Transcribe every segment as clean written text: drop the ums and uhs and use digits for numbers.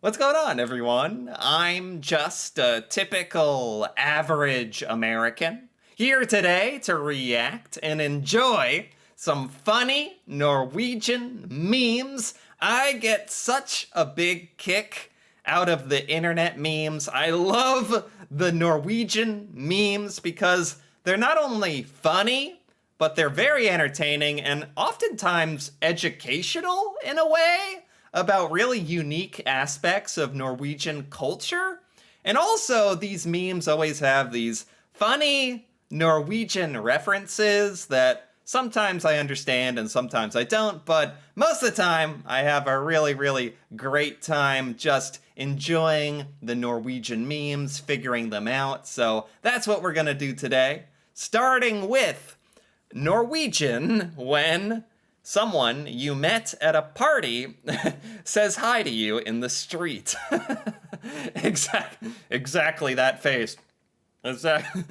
What's going on, everyone? I'm just a typical average American here today to react and enjoy some funny Norwegian memes. I get such a big kick out of the internet memes. I love the Norwegian memes because they're not only funny, but they're very entertaining and oftentimes educational in a way about really unique aspects of Norwegian culture. And also, these memes always have these funny Norwegian references that sometimes I understand and sometimes I don't, but most of the time I have a really, really great time just enjoying the Norwegian memes, figuring them out. So that's what we're gonna do today, starting with Norwegian when someone you met at a party says hi to you in the street. Exactly that face. Exactly.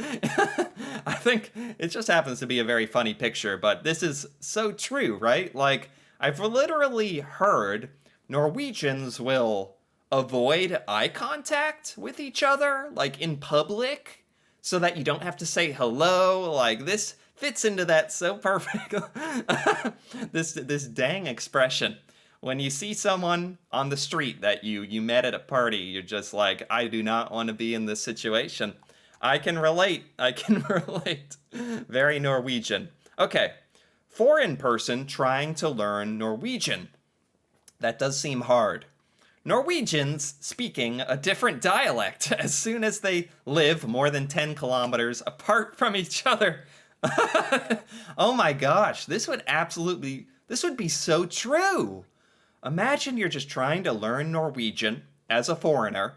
I think it just happens to be a very funny picture, but this is so true, right? Like, I've literally heard Norwegians will avoid eye contact with each other, like in public, so that you don't have to say hello. Like, this fits into that so perfect. this dang expression. When you see someone on the street that you met at a party, you're just like, I do not want to be in this situation. I can relate. I can relate. Very Norwegian. Okay. Foreign person trying to learn Norwegian. That does seem hard. Norwegians speaking a different dialect as soon as they live more than 10 kilometers apart from each other. Oh my gosh, this would be so true. Imagine you're just trying to learn Norwegian as a foreigner,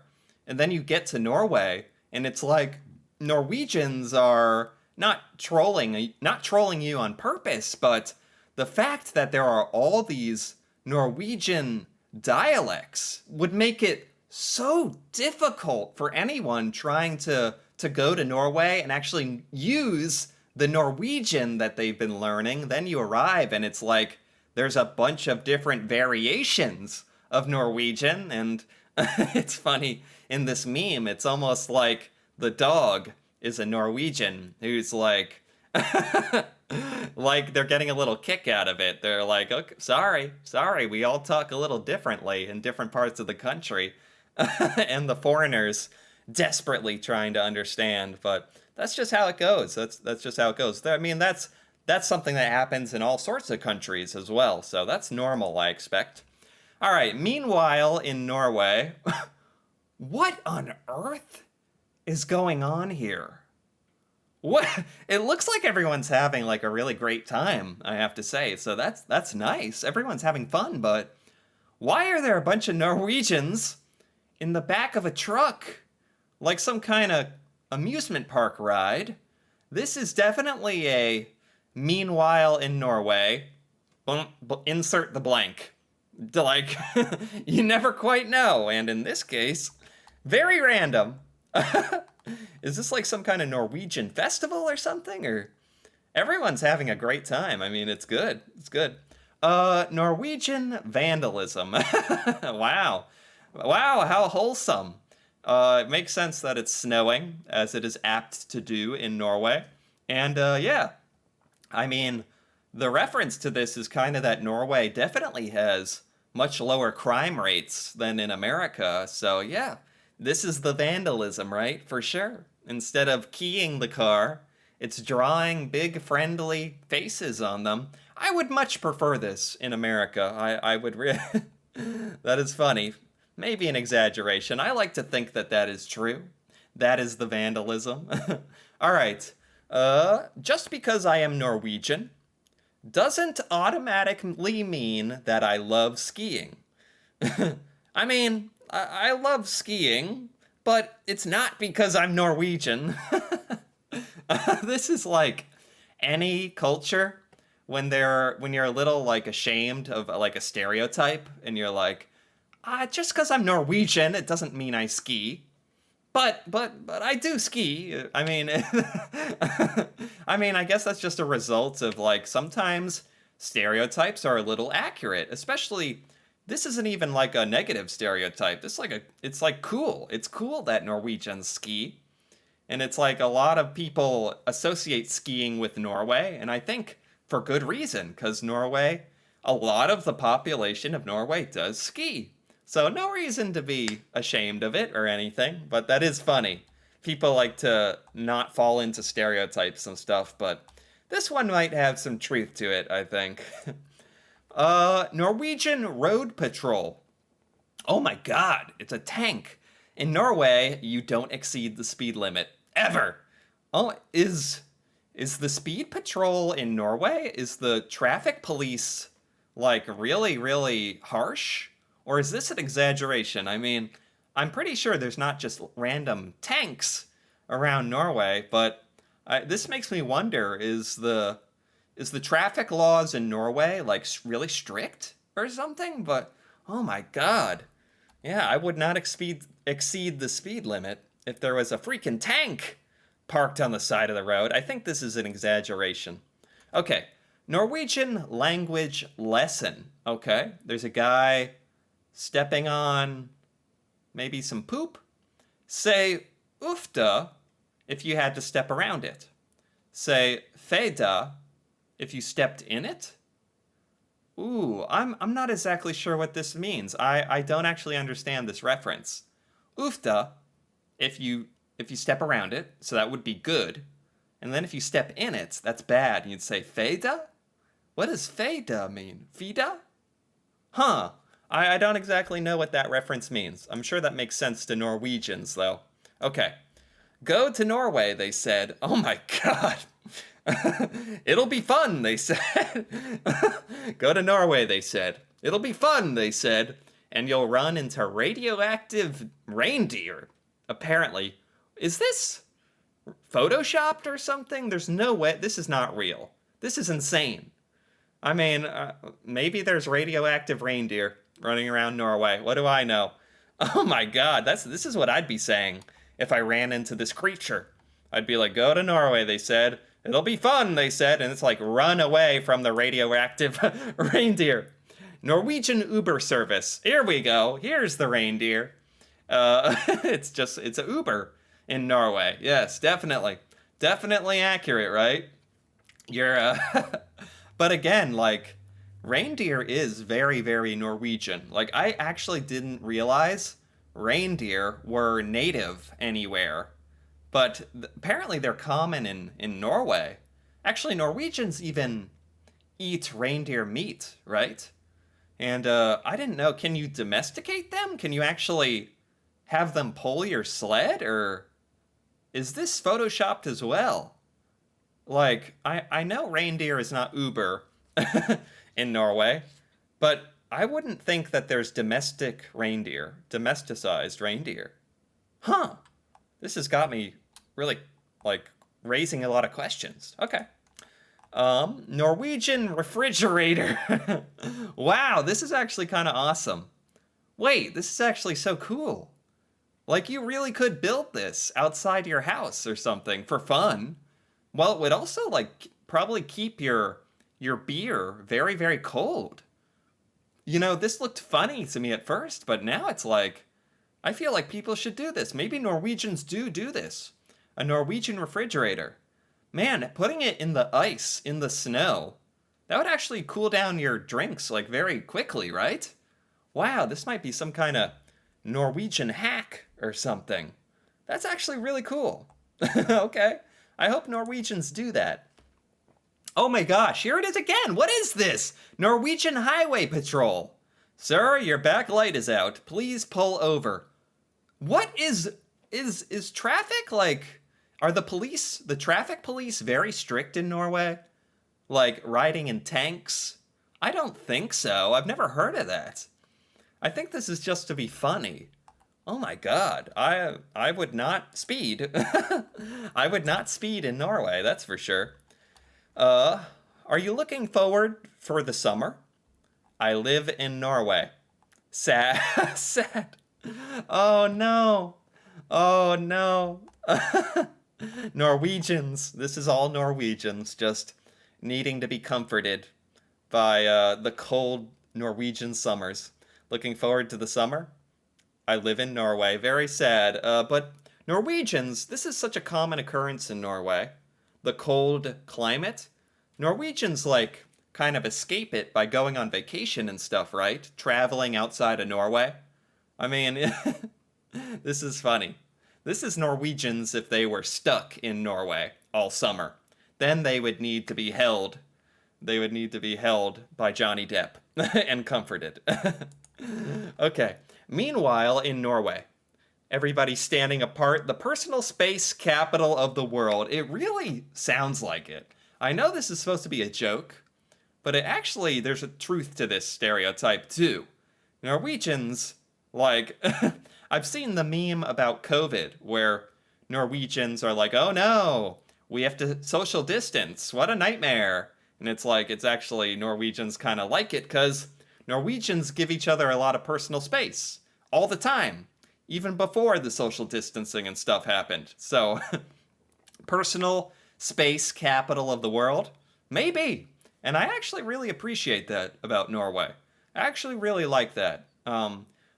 and then you get to Norway, and it's like Norwegians are not trolling you on purpose, but the fact that there are all these Norwegian dialects would make it so difficult for anyone trying to go to Norway and actually use the Norwegian that they've been learning. Then you arrive and it's like there's a bunch of different variations of Norwegian, and it's funny in this meme, it's almost like the dog is a Norwegian who's like like they're getting a little kick out of it. They're like, okay, sorry, we all talk a little differently in different parts of the country. And the foreigners desperately trying to understand, but that's just how it goes. That's just how it goes. I mean, that's something that happens in all sorts of countries as well. So that's normal, I expect. All right, meanwhile in Norway, what on earth is going on here? What? It looks like everyone's having like a really great time, I have to say. So that's nice. Everyone's having fun, but why are there a bunch of Norwegians in the back of a truck? Like some kind of amusement park ride. This is definitely a meanwhile in Norway. Insert the blank. Like, you never quite know. And in this case, very random. Is this like some kind of Norwegian festival or something? Or everyone's having a great time. I mean, it's good. It's good. Norwegian vandalism. Wow. Wow, how wholesome. It makes sense that it's snowing, as it is apt to do in Norway. And yeah, I mean, the reference to this is kind of that Norway definitely has much lower crime rates than in America. So yeah, this is the vandalism, right? For sure. Instead of keying the car, it's drawing big friendly faces on them. I would much prefer this in America. I would really... That is funny. Maybe an exaggeration. I like to think that that is true. That is the vandalism. All right. Just because I am Norwegian doesn't automatically mean that I love skiing. I mean, I love skiing, but it's not because I'm Norwegian. This is like any culture when you're a little like ashamed of like a stereotype, and you're like, just because I'm Norwegian, it doesn't mean I ski. But I do ski. I mean, I guess that's just a result of like sometimes stereotypes are a little accurate, especially this isn't even like a negative stereotype. This is like it's like cool. It's cool that Norwegians ski. And it's like a lot of people associate skiing with Norway, and I think for good reason, because Norway, a lot of the population of Norway does ski. So no reason to be ashamed of it or anything, but that is funny. People like to not fall into stereotypes and stuff, but this one might have some truth to it, I think. Norwegian Road Patrol. Oh my god, it's a tank. In Norway, you don't exceed the speed limit ever. Oh, is the speed patrol in Norway? Is the traffic police like really really harsh? Or is this an exaggeration? I mean, I'm pretty sure there's not just random tanks around Norway, but this makes me wonder, is the traffic laws in Norway like really strict or something? But oh my god. Yeah, I would not exceed the speed limit if there was a freaking tank parked on the side of the road. I think this is an exaggeration. Okay, Norwegian language lesson. Okay, there's a guy stepping on maybe some poop. Say ufta if you had to step around it. Say feda if you stepped in it. Ooh, I'm not exactly sure what this means. I don't actually understand this reference. Ufta, if you step around it, so that would be good. And then if you step in it, that's bad. You'd say feda? What does feda mean? Fida? Huh. I don't exactly know what that reference means. I'm sure that makes sense to Norwegians, though. Okay. Go to Norway, they said. Oh my god. It'll be fun, they said. Go to Norway, they said. It'll be fun, they said. And you'll run into radioactive reindeer. Apparently. Is this photoshopped or something? There's no way. This is not real. This is insane. I mean, maybe there's radioactive reindeer running around Norway. What do I know? Oh my god, this is what I'd be saying if I ran into this creature. I'd be like, go to Norway, they said. It'll be fun, they said. And it's like, run away from the radioactive reindeer. Norwegian Uber service. Here we go. Here's the reindeer. It's a Uber in Norway. Yes, definitely. Definitely accurate, right? You're, but again, like, reindeer is very, very Norwegian. Like, I actually didn't realize reindeer were native anywhere. But apparently they're common in Norway. Actually, Norwegians even eat reindeer meat, right? And I didn't know, can you domesticate them? Can you actually have them pull your sled? Or is this photoshopped as well? Like, I know reindeer is not Uber in Norway, but I wouldn't think that there's domesticized reindeer. Huh. This has got me really, like, raising a lot of questions. Okay. Norwegian refrigerator. Wow, this is actually kind of awesome. Wait, this is actually so cool. Like, you really could build this outside your house or something for fun. Well, it would also, like, probably keep your beer very, very cold. You know, this looked funny to me at first, but now it's like, I feel like people should do this. Maybe Norwegians do this. A Norwegian refrigerator. Man, putting it in the ice, in the snow, that would actually cool down your drinks, like, very quickly, right? Wow, this might be some kind of Norwegian hack or something. That's actually really cool. Okay. I hope Norwegians do that. Oh my gosh, here it is again. What is this? Norwegian Highway Patrol. Sir, your back light is out. Please pull over. What is traffic like? Are the traffic police very strict in Norway? Like riding in tanks? I don't think so. I've never heard of that. I think this is just to be funny. Oh my god. I would not speed. I would not speed in Norway, that's for sure. Are you looking forward for the summer? I live in Norway. Sad. Sad. Oh no. Oh no. Norwegians. This is all Norwegians just needing to be comforted by the cold Norwegian summers. Looking forward to the summer. I live in Norway. Very sad. But Norwegians, this is such a common occurrence in Norway. The cold climate. Norwegians, like, kind of escape it by going on vacation and stuff, right? Traveling outside of Norway. I mean, this is funny. This is Norwegians if they were stuck in Norway all summer. Then they would need to be held. They would need to be held by Johnny Depp and comforted. Okay. Meanwhile, in Norway, everybody's standing apart. The personal space capital of the world. It really sounds like it. I know this is supposed to be a joke, but there's a truth to this stereotype too. Norwegians, like, I've seen the meme about COVID where Norwegians are like, oh no, we have to social distance. What a nightmare. And it's like, it's actually Norwegians kind of like it because Norwegians give each other a lot of personal space all the time, even before the social distancing and stuff happened. So, personal space capital of the world? Maybe. And I actually really appreciate that about Norway. I actually really like that.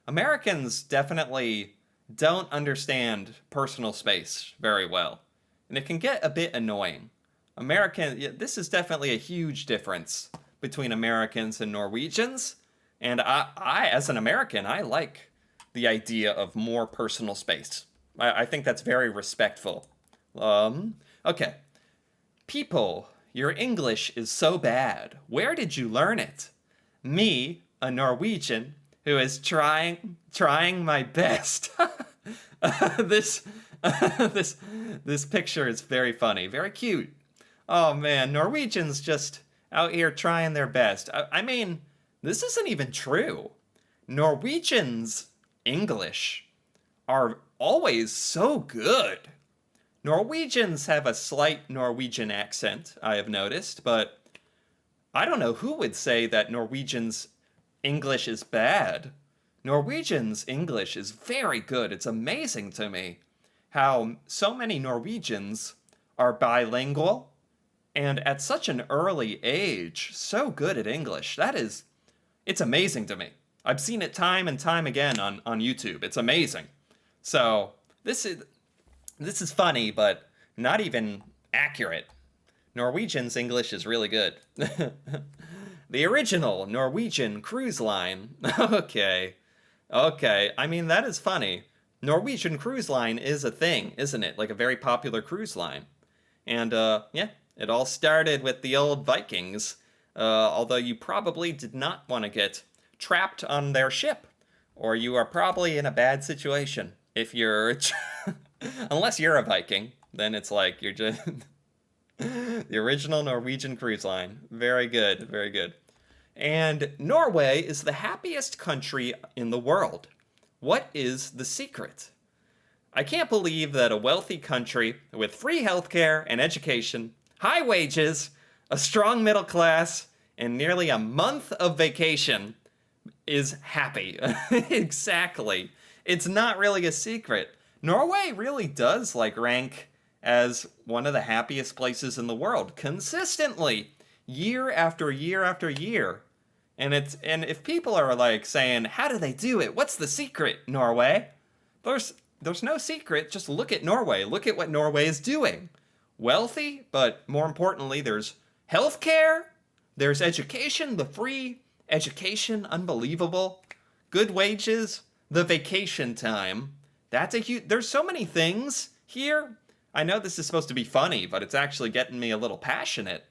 Americans definitely don't understand personal space very well, and it can get a bit annoying. This is definitely a huge difference between Americans and Norwegians, and as an American, I like the idea of more personal space. I think that's very respectful. Okay. People, your English is so bad. Where did you learn it? Me, a Norwegian, who is trying my best. This this picture is very funny, very cute. Oh man, Norwegians just out here trying their best. I mean, this isn't even true. Norwegians' English are always so good. Norwegians have a slight Norwegian accent, I have noticed, but I don't know who would say that Norwegians' English is bad. Norwegians' English is very good. It's amazing to me how so many Norwegians are bilingual and at such an early age, so good at English. It's amazing to me. I've seen it time and time again on YouTube. It's amazing. So this is funny, but not even accurate. Norwegian's English is really good. The original Norwegian cruise line. Okay. I mean, that is funny. Norwegian cruise line is a thing, isn't it? Like a very popular cruise line. And, yeah, it all started with the old Vikings. Although you probably did not want to get trapped on their ship. Or you are probably in a bad situation. If you're... Unless you're a Viking, then it's like you're just... The original Norwegian cruise line. Very good, very good. And Norway is the happiest country in the world. What is the secret? I can't believe that a wealthy country with free healthcare and education, high wages, a strong middle class, and nearly a month of vacation is happy. Exactly. It's not really a secret. Norway really does rank as one of the happiest places in the world consistently, year after year after year. And if people are saying, how do they do it? What's the secret, Norway? There's no secret. Just look at Norway. Look at what Norway is doing. Wealthy, but more importantly, there's healthcare, there's education, the free education, unbelievable. Good wages, the vacation time. There's so many things here. I know this is supposed to be funny, but it's actually getting me a little passionate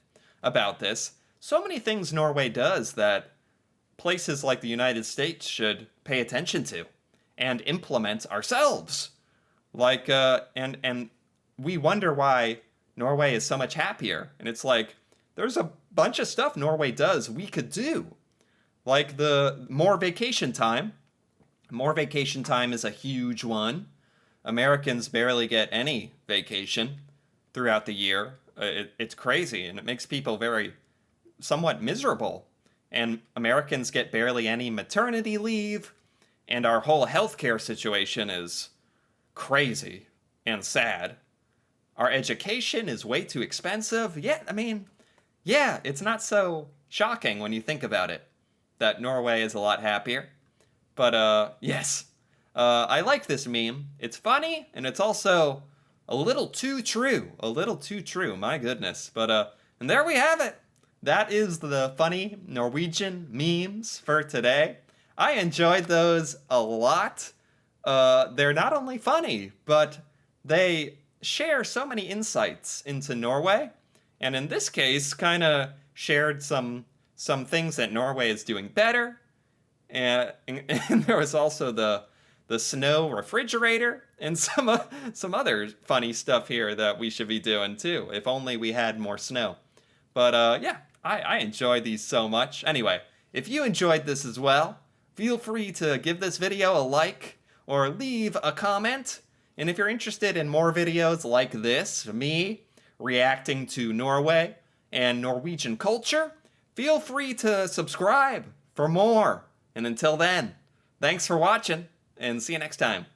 about this. So many things Norway does that places like the United States should pay attention to and implement ourselves. And we wonder why Norway is so much happier. And it's there's a bunch of stuff Norway does we could do. Like the more vacation time. More vacation time is a huge one. Americans barely get any vacation throughout the year. It's crazy, and it makes people somewhat miserable. And Americans get barely any maternity leave, and our whole healthcare situation is crazy and sad. Our education is way too expensive. Yeah, it's not so shocking when you think about it, that Norway is a lot happier. But yes, I like this meme. It's funny and it's also a little too true. A little too true. My goodness. But and there we have it. That is the funny Norwegian memes for today. I enjoyed those a lot. They're not only funny, but they share so many insights into Norway, and in this case, kind of shared some things that Norway is doing better. And there was also the snow refrigerator and some other funny stuff here that we should be doing too. If only we had more snow. But yeah, I enjoyed these so much. Anyway, if you enjoyed this as well, feel free to give this video a like or leave a comment. And if you're interested in more videos like this, me reacting to Norway and Norwegian culture, feel free to subscribe for more. And until then, thanks for watching, and see you next time.